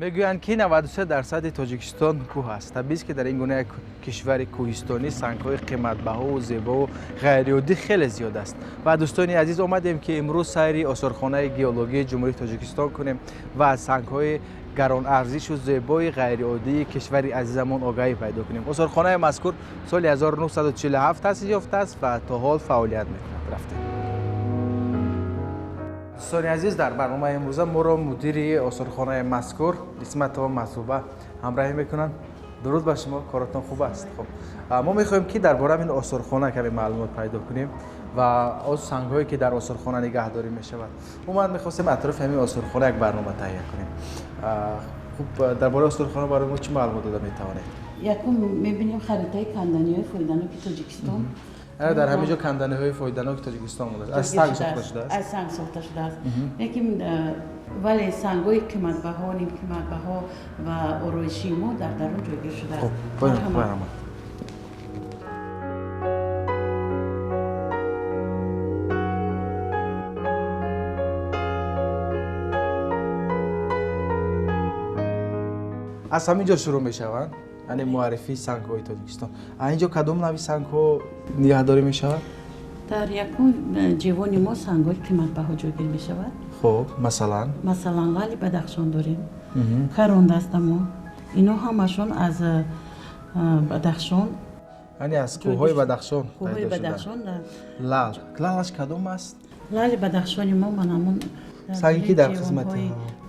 میگویند که 93% تاجیکستان کوه است. طبیعی است که در این گونه یک کشور کوهستانی سنگ‌های قیمت‌بها و زیبا و غیرعادی خیلی زیاد است. و دوستان عزیز آمدیم که امروز سری آثارخانه گئولوژی جمهوری تاجیکستان کنیم و از سنگ‌های گران ارزش و زیبای غیرعادی کشور عزیزمان آگاهی پیدا کنیم. آثارخانه مذکور سال 1947 تأسیس یافته است و تا حال فعالیت می‌کند. رفتیم. دوستان عزیز در برنامه امروز ما را مدیر آثارخانه مذکور اسمت و مصوبه همراهی میکنند. درود بر شما، کارتون خوب است. خب ما میخوایم که درباره این آثارخانه کمی معلومات پیدا کنیم و از سنگ‌هایی که در آثارخانه نگهداری میشود. ما میخواستیم اطراف همین آثارخانه یک برنامه تهیه کنیم. خب درباره آثارخانه برای ما چه معلومات داده میتوانید؟ یکم میبینیم خریطه کندنی های فایدناک تاجیکستان. در همینجا کندنی های فایدناک تاجیکستان بوده. از سنگ ساخته شده است. از سنگ ساخته شده است. یکم ولی سنگ‌های قیمت‌بها، نیم قیمت‌بها و آرایشی ما در درون جایگیر شده است. خب بفرمایید. از همینجا شروع میشوند. یعنی معرفی سنگ‌های تاجیکستان. اینجا کدام نوع سنگ‌ها نگهداری میشود؟ در یکم جوانی ما سنگ‌های قیمت‌بها جایگیر میشود. خب مثلا لعل بدخشان داریم. خروند است ما. اینا همشون از بدخشان. یعنی از کوه‌های بدخشان. کوه‌های بدخشان. لعلش کدام است؟ لعل بدخشانی ما منمون سنگی که در قسمت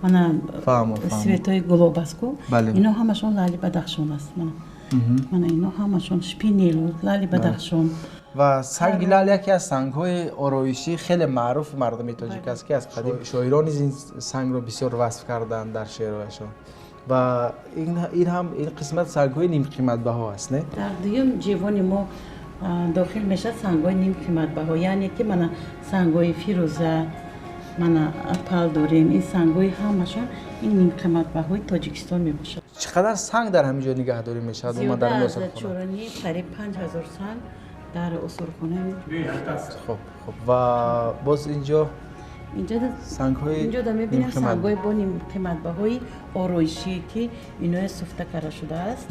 من سویتای گلوب است کو. اینا همشون لعل بدخشان است. من اینا همشون شپینیل لعل بدخشان. و سنگ لعل یکی از سنگ‌های آرایشی خیلی معروف مردم تاجیک است که از قدیم شاعران این سنگ رو بسیار وصف کردند در شعرهایشان. و این قسمت سنگ‌های نیم قیمت‌بها است نه؟ در دیگه جوانی ما داخل میشه سنگ‌های نیم قیمت‌بها، یعنی که من سنگ‌های فیروزه من اپل داریم. این سنگ‌های همشون این نیم قیمت‌بهای تاجیکستان میباشد. چقدر سنگ در همینجا نگهداری میشد؟ زیاده از چورانی قریب 5000 سنگ در آثارخانه است. خب و باز اینجا سنگ‌های اینجا در می‌بینیم سنگ‌های با نیم قیمت‌بهای آرایشی که اینا سفته کرده شده است.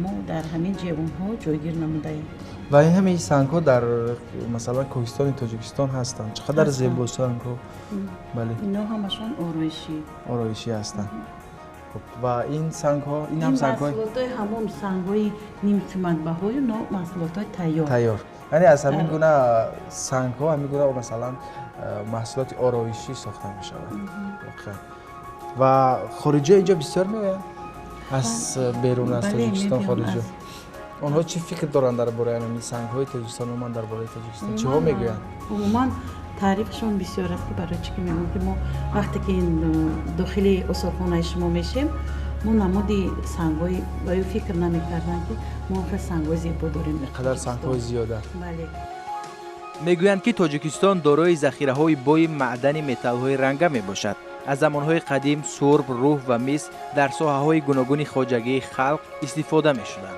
ما در همین جوان‌ها جایگیر نموده ایم. و این همه سنگ‌ها در مثلا کوهستان تاجیکستان هستند. چقدر زیبا سنگ‌ها. بله. اینا همشون آرایشی هستند. خب و این سنگ‌ها این هم سنگ‌های محصولات همون سنگ‌های نیم قیمت‌بهای نوع محصولات تیار. یعنی از همین گونه سنگ‌ها همین گونه مثلا محصولات آرایشی ساخته می‌شود. و خارجی اینجا بسیار میاد از بیرون از تاجیکستان خارجی. آنها چی فکر دارند درباره این سنگ‌های تاجیکستان و من درباره تاجیکستان چه ها میگویند؟ عموما تعریفشون بسیار است که برای چی که میگم که ما وقتی که داخل آثارخانه شما میشیم ما نمودی سنگ‌های و فکر نمی‌کردن که ما خیلی سنگ‌های زیبا داریم. قدر سنگ‌های زیاده. بله. میگویند که تاجیکستان دارای ذخیره‌های بوی معدن متال‌های رنگه میباشد. از زمانهای قدیم سرب، روح و مس در ساحه‌های گوناگون خواجگی خلق استفاده می‌شدند.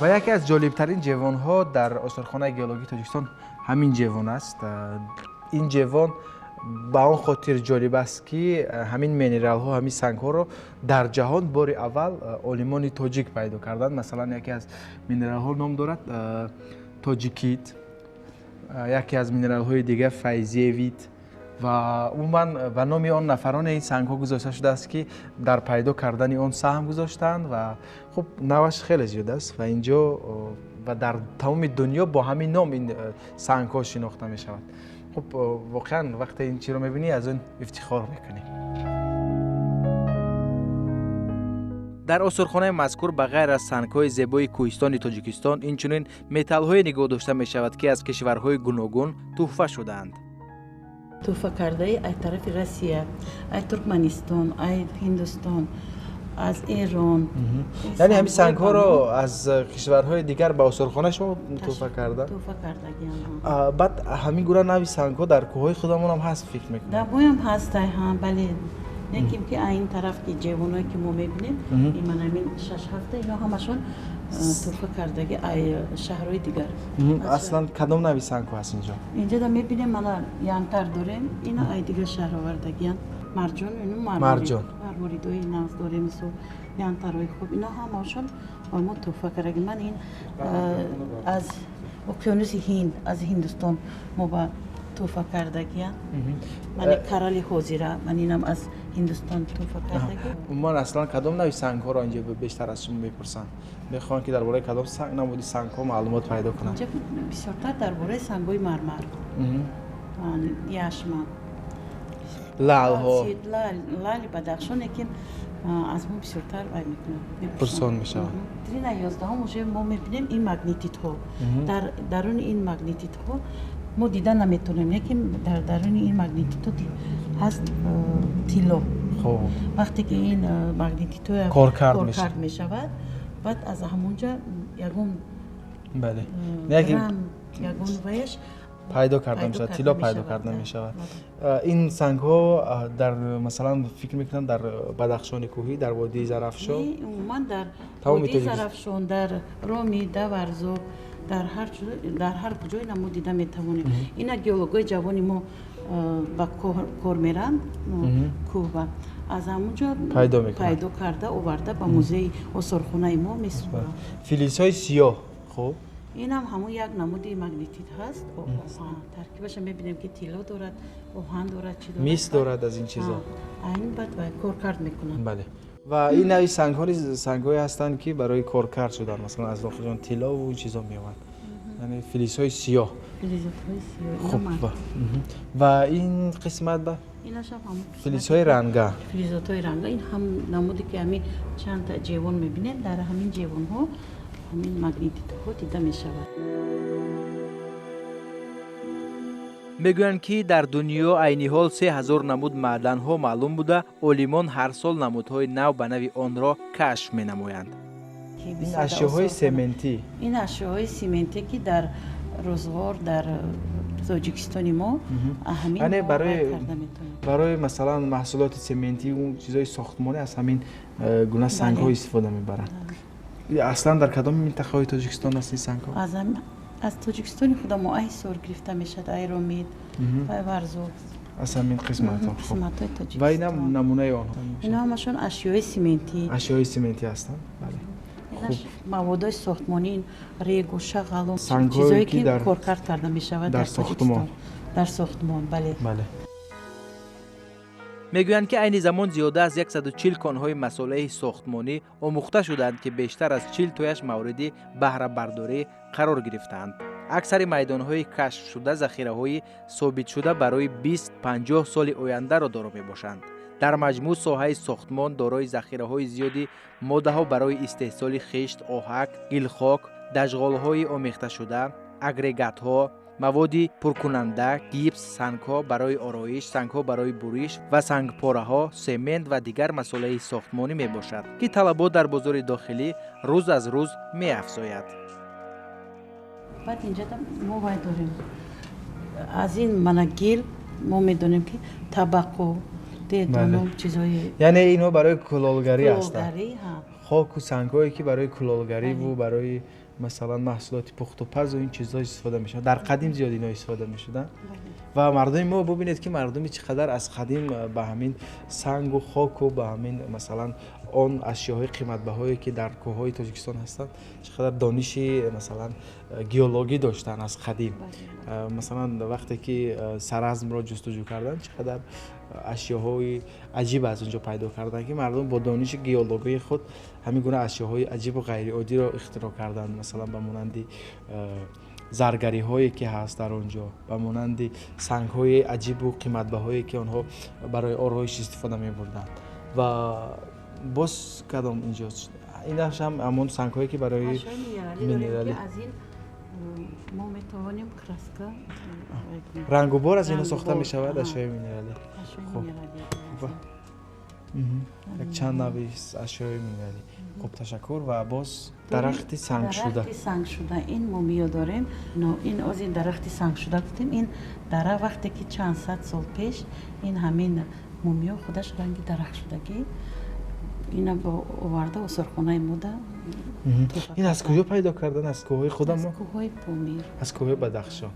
و یکی از جالب‌ترین جوان‌ها در آثارخانه گئولوژی تاجیکستان همین جوان است. این جوان به آن خاطر جالب است که همین مینرال‌ها، همین سنگ‌ها رو در جهان بار اول عالمان تاجیک پیدا کردند. مثلا یکی از مینرال‌ها نام دارد تاجیکیت، یکی از مینرال‌های دیگه فیزیویت و عموما به نام آن نفران این سنگ‌ها گذاشته شده است که در پیدا کردن آن سهم گذاشتند و خب نوش خیلی زیاد است و اینجا و در تمام دنیا با همین نام این سنگ‌ها شناخته می شود. خب واقعا وقتی این چی رو می‌بینی از اون افتخار می‌کنی. در آثارخانه مذکور به غیر از سنگ‌های زیبای کوهستان تاجیکستان اینچنین متال‌های نگاه داشته می‌شود که از کشورهای گوناگون تحفه شده‌اند. تحفه کرده ای طرف روسیه، ای ترکمنستان، ای هندوستان، از ایران. یعنی همین سنگ‌ها رو از کشورهای دیگر به آثارخانه شما تحفه کردن؟ تحفه کردگی. بعد همین گونه نوع سنگ‌ها در کوه‌های خودمون هم هست فکر می‌کنم. در کوه هم هست هم بله. یکی که این طرف که جوانایی که ما می‌بینیم این من همین 6 هفته اینا همشون تحفه کردگی ای شهرهای دیگر. اصلا کدام نوع سنگ‌ها هست اینجا؟ اینجا می‌بینیم ما یانتر داریم اینا ای دیگه شهر آوردگیان. марҷон ину Марҷон. марворидои навз дорем мисол янтарои хуб ино ҳамашон ба мо тӯҳфа кардаги ман ин аз уқёнуси ҳинд аз ҳиндустон мо ба тӯҳфа кардагия мани карали ҳозира ман инам аз ҳиндустон тӯҳфа кардаги умуман аслан кадом навъи сангҳоро инҷо бештар аз шумо мепурсанд мехоҳанд ки дар бораи кадом намуди сангҳо маълумот пайдо кунанд инҷа бисёртар дар бораи сангҳои мармар яшма лаълҳо лали бадахшоне ки аз мо бисёртар вай мекунад пурсон мешавад трина 11 уже мо мебинем ин магнититҳо дар даруни ин магнититҳо мо дида наметонем лекин дар даруни ин магнититҳо ҳаст тилло вақте ки ин магнититҳо коркард мешавад баъд аз ҳамонҷа ягон ягон ваяш пайдо карда мешавад тилло пайдо карда мешавад ин сангҳо дар масалан фикр мекунам дар бадахшони кӯҳӣ дар водии зарафшон умуман дар водии зарафшон дар роми даварзо дар ҳар ҷое намо дида метавонем ина геологои ҷавони мо ба кор меранд кӯҳ аз ҳамонҷо пайдо карда оварда ба музеи осорхонаи мо месупоранд филисҳои сиёҳ хуб инам ҳамон як намуди магнитит ҳаст таркибаша мебинем ки тилло дорад оҳан дорад чӣ дорад мис дорад аз ин чизо ин баъд коркард мекунад бале ва ин навъи сангҳое ҳастанд ки барои коркард шудан масалан аз дохилон тиллову ин чизо меёванд яъне филисҳои сиёҳ хуб ва ин қисмат ба филисҳои ранга филизотҳои ранга ин ҳам намуде ки ҳамин чандта ҷевон мебинем дар ҳамин ҷевонҳо ҳамин магнититҳо дида мешавад мегӯянд ки дар дунё айни ҳол 3000 намуд маъданҳо маълум буда олимон ҳар сол намудҳои нав ба нави онро кашф менамоянд ин ашёҳои сементӣ ин ашёҳои сементӣ ки дар рӯзгор дар тоҷикистони мо аҳамин барои масалан маҳсулоти сементӣ ун чизои сохтмонӣ аз ҳамин гуна сангҳо истифода мебаранд аслан дар кадоми минтақаҳои тоҷикистон аст ин сангҳо аз тоҷикистони худо мо ай сор гирифта мешавад ай ромид ай варзо аз ҳамин қисматҳои тоҷикистон ва инам намунаи онҳо ино ҳамашон ашёҳои сементӣ ҳастанд маводҳои сохтмонӣ регу шағалон чизое ки коркард карда мешавад дар тоҷикистон дар сохтмон бале мегӯянд ки айни замон зиёда аз 140 конҳои масолаи сохтмонӣ омӯхта шуданд ки бештар аз 40 тояш мавриди баҳрабардорӣ қарор гирифтаанд аксари майдонҳои кашфшуда захираҳои собитшуда барои 20-50 соли ояндаро доро мебошанд дар маҷмӯъ соҳаи сохтмон дорои захираҳои зиёди моддаҳо барои истеҳсоли хишт оҳак гилхок дажғолҳои омехташуда агрегатҳо маводи пуркунанда гипс сангҳо барои ороиш сангҳо барои буриш ва сангпораҳо семент ва дигар масолаи сохтмонӣ мебошад ки талабот дар бозори дохилӣ рӯз аз рӯз меафзояд баъд инҷа мо вай дорем аз ин манагил мо медонем ки табақу дедоном чизои яъне инҳо барои кулолгарӣ ҳастанд хоку сангҳое ки барои кулолгариву барои масалан маҳсулоти пухтупазу ин чизҳо истифода мешавад дар қадим зиёд ино истифода мешуданд ва мардуми мо бубинед ки мардуми чӣ қадар аз қадим ба ҳамин сангу хоку ба ҳамин масалан он ашёҳои қиматбаҳое ки дар кӯҳҳои тоҷикистон ҳастанд чӣ қадар дониши масалан геологӣ доштанд аз қадим масалан вақте ки саразмро ҷустуҷӯ карданд чӣ қадар ашёҳои аҷиб аз онҷо пайдо карданд ки мардум бо дониши геологии худ ҳамин гуна ашёҳои аҷибу ғайриоддиро ихтироъ карданд масалан ба монанди заргариҳое ки ҳаст дар он ҷо ба монанди сангҳои аҷибу қиматбаҳое ки онҳо барои ороиш истифода мебурданд ва боз кадом инҷост инаш ҳам ҳамон сангҳое ки барои минералӣ мо метавонем краска рангубор аз ино сохта мешавад ашёҳои минералӣ як чанд нави ашёҳои минералӣ хуб ташаккур ва боз дарахти сангшуда ин мо меёдорем ин оз ин дарахти сангшуда гуфтем ин дарахт вақте ки чанд сад сол пеш ин ҳамин мумиё худаш ранги дарахтшудагӣ ина бо оварда осорхонаи мода ин аз куҷо пайдо кардан аз кӯҳҳои худам аз кӯҳҳои помир аз кӯҳҳои бадахшон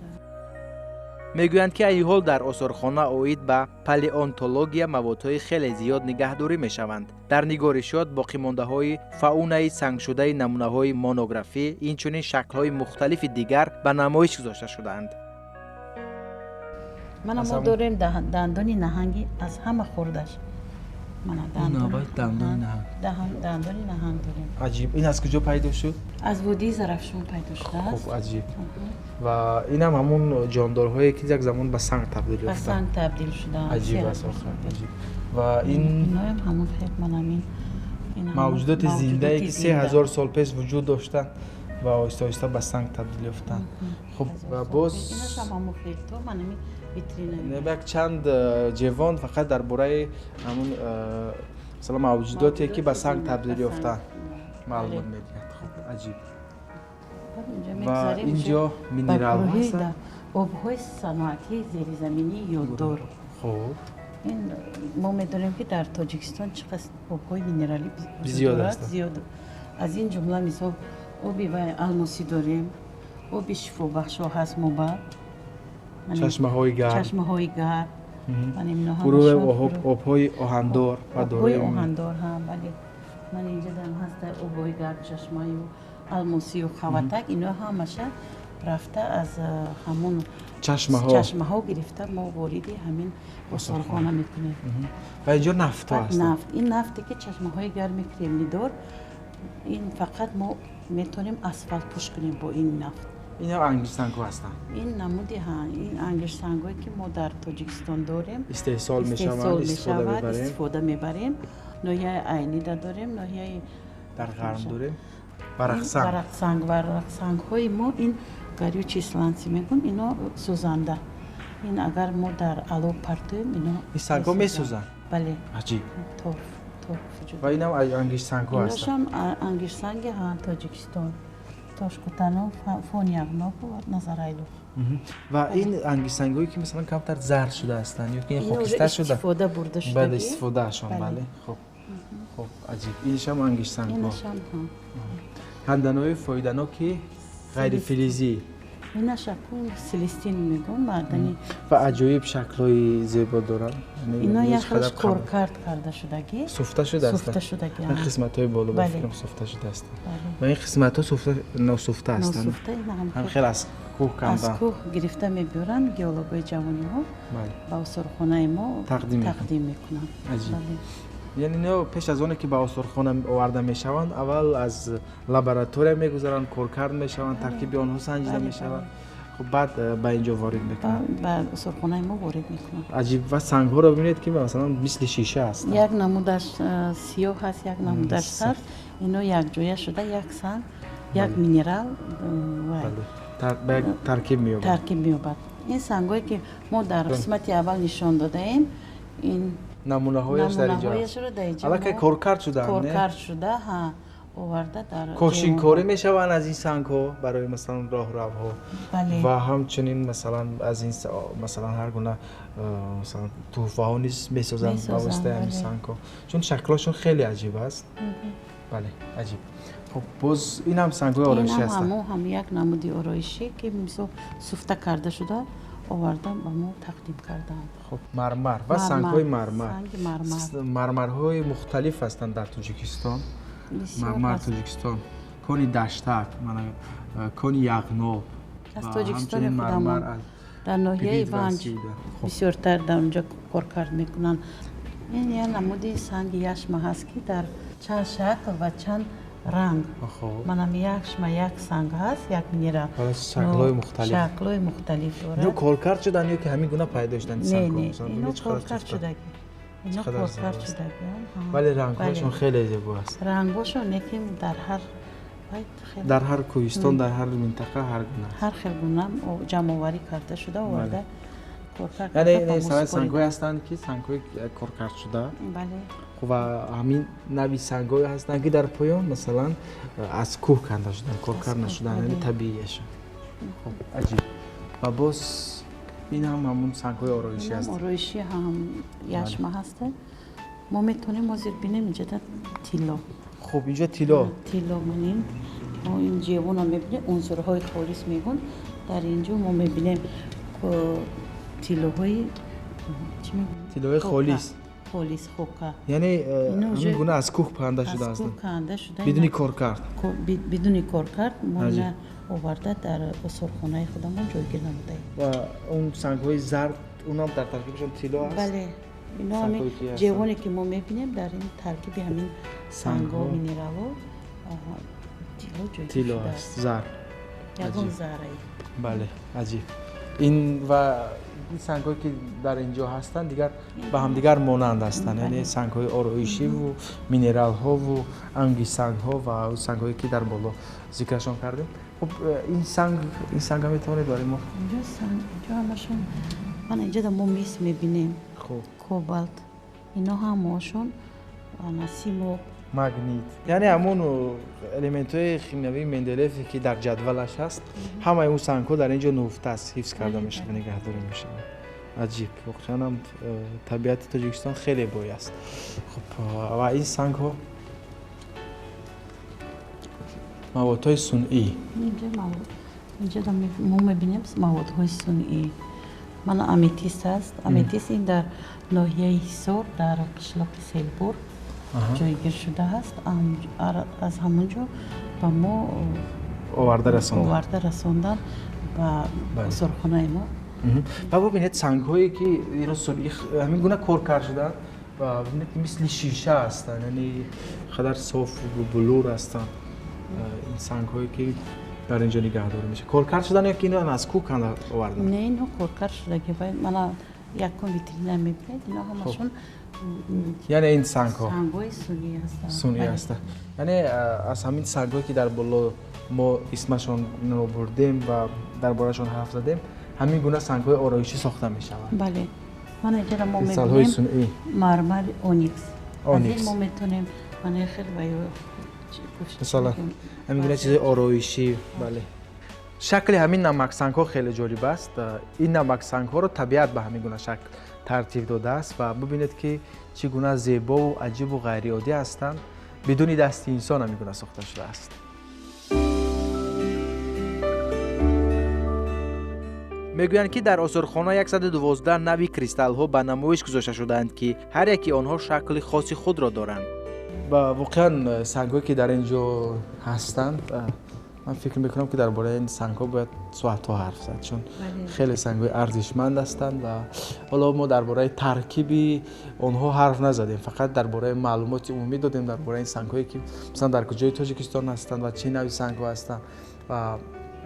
мегӯянд ки айни ҳол дар осорхона оид ба палеонтология маводҳои хеле зиёд нигаҳдорӣ мешаванд. дар нигоришот боқимондаҳои фаунаи сангшудаи намунаҳои монографӣ инчунин шаклҳои мухталифи дигар ба намоиш гузошта шудаанд. Mana ma داریم دندان نهنگی از همه خوردش. Mana دندان نهنگ داریم. عجیب. این از کجا پیدا شد؟ از وادی زرافشان پیدا شده است. خب عجیب. و این هم همون جاندارهایی که یک زمان به سنگ تبدیل به شدن. سنگ تبدیل شدن. عجیب است عجیب. و این اینا هم همون فکر منم موجودات زنده ای که 3000 سال پیش وجود داشتن و آهسته آهسته به سنگ تبدیل یافتن. خب و باز اینش هم همون فکر تو منم ویترینه. یک چند جوان فقط درباره همون مثلا موجوداتی که به سنگ تبدیل یافتن معلومات میدهد. خب عجیب. و اینجا مینرال هستن. آب‌های صنعتی زیرزمینی یوددار. خب این ما می‌دونیم که در تاجیکستان چقدر آب‌های مینرالی زیاد است. زیاد. از این جمله مثلا آبی و الماسی داریم. آبی شفابخش هست موبا. چشمه‌های گرم. چشمه‌های گرم. من اینا هم گروه آب‌های آهندار و آب‌های آهندار هم ولی من اینجا دارم هست در آب‌های گرم چشمه‌های الماسی و خواتک اینا همشه رفته از همون چشمه ها گرفته ما واردی همین آسارخانه میکنیم. و اینجا نفت هست. نفت این نفتی که چشمه های گرم کریمی دار این فقط ما میتونیم اسفالت پوش کنیم با این نفت. اینا انگیش سنگ هستن. این نمودی ها این انگیش سنگایی که ما در تاجیکستان داریم استحصال میشود استفاده میبریم. ناحیه عینی داریم ناحیه در غرب داریم. ورق سنگ های ما این گریو چیسلانسی میگن اینا سوزنده. این اگر ما در آلو پرتویم اینا این سنگ ها میسوزن. بله. عجیب. توف. و اینم انگیش سنگ ها هستن. ایناشم انگیش سنگ ها تاجیکستان. تاشکوتانو فونیاغنو و نظرایلو. و این انگیش سنگ هایی که مثلا کمتر زرد شده هستن یا که خاکستر شده. استفاده برده شده. بعد استفاده شون بله. خب عجیب. اینش هم انگیش سنگ ها. اینش هم کندن‌های فایده‌ناک غیر فلزی. اینا شکل سیلیستین میگن معدنی و عجایب شکل‌های زیبا دارن. اینا یک خودش کارکرد کرده شدگی. سفته شده است. سفته شدگی. این قسمت‌های بالا با فکرم سفته شده است. و این قسمت‌ها ناسفته هستند. ناسفته هم خیلی از کوه کندن. از کوه گرفته میبرن گیولوگای جوانی‌ها. با آثارخانه ما تقدیم میکنن. عجیب. یعنی اینا پیش از اون که به آثارخانه آورده میشوند اول از لابراتوری میگذارن کارکرد میشوند ترکیب آنها سنجیده میشود خب بعد به اینجا وارد میکنن به آثارخانه ما وارد میکنن. عجیب. و سنگ ها رو ببینید که مثلا مثل شیشه هست. یک نمودش سیاه هست یک نمودش سرد اینا یک جایه شده یک سنگ یک مینرال و ترکیب مییابد. این سنگایی که ما در قسمت اول نشان داده ایم این نمونه هایش در اینجا حالا که کارکرد شده ها آورده در کوشین کاری میشوند از این سنگ ها برای مثلا راه روها و همچنین مثلا از این مثلا هر گونه مثلا تحفه ها نیز میسازند با واسطه این سنگ ها چون شکلشون خیلی عجیب است. بله عجیب. خب باز این هم سنگ های آرایشی هستند. این هم یک نمودی آرایشی که مثلا سفته کرده شده آوردن با ما تقدیم کردن. خب مرمر و سنگ‌های مرمر. مرمرهای مختلف هستند در تاجیکستان. مرمر تاجیکستان، کانی دشتک، کانی یغنو. از تاجیکستان مرمر در ناحیه ونج بسیارتر در اونجا کار میکنن. این یه نمودی سنگ یشمه هست که در چند شکل و چند رنگ. منم یک سنگ هست یک مینرال. شکل‌های مختلف داره. اینو کارکرد شدن یا که همین گونه پیدا شدن سنگ‌ها؟ نه اینو کارکرد شده. اینا کارکرد شده. ولی رنگ‌هاشون خیلی زیبا است. رنگ‌هاشون یکی در هر کوهستان در هر منطقه هر گونه جمع آوری کرده شده آورده. یعنی سنگ‌های هستند که سنگ‌های کارکرد شده. بله. و همین نوی سنگ‌های هستند که در پایان مثلا از کوه کنده شدن کارکرد نشدن یعنی طبیعیش. خب عجیب. و باز این هم همون سنگ‌های آرایشی هست. آرایشی هم یشمه هسته. ما میتونیم حاضر بینیم اینجا تیلا. خب اینجا تیلا منیم. ما این جیوان هم میبینیم عنصرهای خالص میگن. در اینجا ما میبینیم تیلوهای چی میگن؟ تیلوهای خالیست. خالیست خوکا. یعنی همین گونه از کوه کنده شده از هستند. کوه کنده شده. بدون کارکرد. بدون کارکرد ما عجیب. اینا آورده در استخوان‌های خودمون جایگیر نموده. و اون سنگ‌های زرد اون هم در ترکیبشون تیلو است. بله. اینا همین سنگ‌هایی که هستن. جوانی که ما می‌بینیم در این ترکیب همین سنگ‌ها و مینرال‌ها تیلو جایگیر تیلو شده است. زرد. یگان عجیب. زره. بله عجیب. این و این سنگ‌هایی که در اینجا هستند دیگر به هم دیگر مانند هستند. یعنی سنگ‌های آرایشی و مینرال‌ها و انگی سنگ‌ها و اون سنگ‌هایی که در بالا ذکرشون کردیم. خب این سنگ هم میتونید برای ما اینجا همشون من اینجا در ما میس میبینیم خب کوبالت اینا همشون نسیمو مگنیت یعنی همون الیمنت‌های شیمیایی مندلفی که در جدولش هست همه اون سنگ‌ها در اینجا نهفته است حفظ کرده میشه و نگهداری میشه. عجیب واقعا هم طبیعت تاجیکستان خیلی بوی است. خب و این سنگ‌ها موادهای صنعی اینجا ما میبینیم موادهای صنعی من امیتیست است. امیتیست این در ناحیه حصار در قشلاق سیلپور جایگیر شده است. از همونجا به ما آورده رساندن و سرخانه ما. و ببینید سنگ‌هایی که اینا صنعی همین گونه کار شدن و ببینید که مثل شیشه هستن یعنی خیلی صاف و بلور هستن این سنگ‌هایی که در اینجا نگهداری میشه. کار شدن یا که اینا از کوه کنده آوردن؟ نه اینا کار شده که باید من یک کم ویترین میبینید اینا همشون یعنی این سنگ‌ها سنگ‌های صنعی هستن. صنعی هستن. یعنی از همین سنگ‌هایی که در بالا ما اسمشون رو بردیم و درباره‌شون حرف زدیم همین گونه سنگ‌های آرایشی ساخته میشوند. بله. من اینجا ما سنگ‌های میبینیم صنعی مرمر اونیکس. از این اونیکس ما میتونیم من خیلی مثلا همین گونه چیزای آرایشی بله. شکل همین نمک سنگ‌ها خیلی جالب است. این نمک سنگ‌ها رو طبیعت به همین گونه شکل ترتیب داده است و ببینید که چگونه زیبا و عجیب و غیر عادی هستند. بدون دست انسان همین گونه ساخته شده است. میگویند که در آثارخانه 112 نوع کریستال‌ها به نمایش گذاشته شدند که هر یکی آنها شکل خاص خود را دارند. و واقعا سنگ‌هایی که در اینجا هستند من فکر میکنم که درباره این سنگ‌ها باید ساعت‌ها حرف زد چون خیلی سنگ‌های ارزشمند هستند و حالا ما درباره ترکیبی آنها حرف نزدیم فقط درباره معلومات عمومی دادیم درباره این سنگ‌هایی که مثلا در کجای تاجیکستان هستند و چه نوع سنگ‌ها هستند و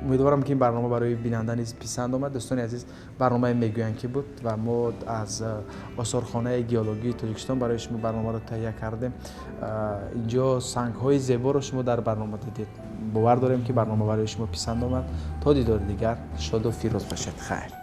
امیدوارم که این برنامه برای بیننده نیز پسند آمد. دوستان عزیز برنامه میگویند که بود و ما از آثارخانه گئولوژی تاجیکستان برای شما برنامه را تهیه کردیم. اینجا سنگ‌های زیبا را شما در برنامه دیدید. باور داریم که برنامه برای شما پسند آمد. تا دیدار دیگر شاد و فیروز باشید. خیر.